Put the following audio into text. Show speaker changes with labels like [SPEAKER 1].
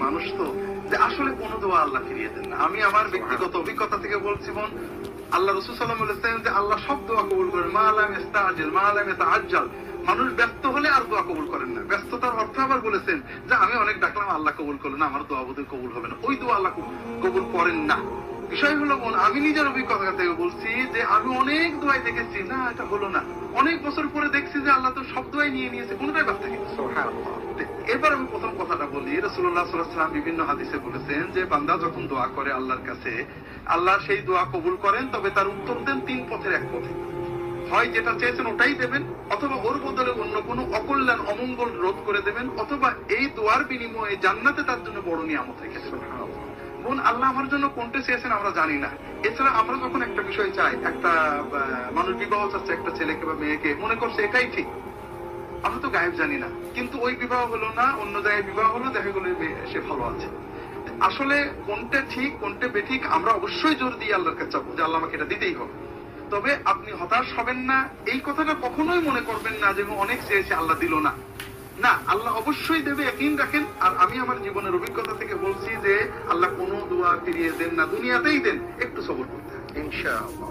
[SPEAKER 1] মানুষ তো, যে আসলে কোনো দোয়া আল্লাহ ফিরিয়ে দেন না। আমি আমার ব্যক্তিগত অভিজ্ঞতা থেকে বলছি, বোন, আল্লাহ রাসূল সাল্লাল্লাহু আলাইহি ওয়াসাল্লাম যে আল্লাহ সব দোয়া কবুল করেন, মা লাম ইস্তাজিল মা লাম ইয়াতাআজ্জাল। মানুষ ব্যস্ত হলে আর দোয়া কবুল করেন না। ব্যস্ততার অর্থ আবার বলেছেন যে আমি অনেক ডাকলাম আল্লাহ কবুল করলেন না, আমার দোয়া বোধহয় কবুল হবে না, ওই দোয়া আল্লাহ কবুল করেন না। বিষয় হলো বোন, আমি নিজের অভিজ্ঞতা থেকে বলছি যে আমি অনেক দোয়াই দেখেছি না এটা হলো না, অনেক বছর পরে দেখছি যে আল্লাহ তো সব দোয়াই নিয়ে নিয়েছে, কোনটাই বাদ থাকে। এবার আমি প্রথম কথাটা বলি, রাসূলুল্লাহ সাল্লাল্লাহু আলাইহি ওয়াসাল্লাম বিভিন্ন হাদিসে বলেছেন যে বান্দা যখন দোয়া করে আল্লাহর কাছে, আল্লাহ সেই দোয়া কবুল করেন, তবে তার উত্তর দেন তিন পথের এক পথে। হয় যেটা চেয়েছেন ওটাই দেবেন, অথবা ওর বদলে অন্য কোনো অকল্যাণ অমঙ্গল রোধ করে দেবেন, অথবা এই দোয়ার বিনিময়ে জান্নাতে তার জন্য বড় নিয়ামত রেখেছেন। বোন, আল্লাহ আমার জন্য কোনটা চেয়েছেন আমরা জানি না। এছাড়া আমরা যখন একটা বিষয় চাই, একটা মানুষ বিবাহ চাচ্ছে একটা ছেলেকে বা মেয়েকে, মনে করছে এটাই ঠিক, আমরা তো গায়েব জানি না, কিন্তু ওই বিবাহ হলো না, অন্য জায়গায় বিবাহ হলো, দেখা গেলো সে ভালো আছে। আসলে কোনটা ঠিক কোনটা বেঠিক আমরা অবশ্যই জোর দিয়ে আল্লাহর কাছে চাবো যে আল্লাহ আমাকে এটা দিতেই হবে। তবে আপনি হতাশ হবেন না, এই কথাটা কখনোই মনে করবেন না যে অনেক চেয়েছে আল্লাহ দিল না। না, আল্লাহ অবশ্যই দেবে, ইয়াকিন রাখেন। আর আমি আমার জীবনের অভিজ্ঞতা থেকে বলছি যে আল্লাহ কোনো দোয়া ফিরিয়ে দেন না, দুনিয়াতেই দেন, একটু সবর করতে হবে ইনশাআল্লাহ।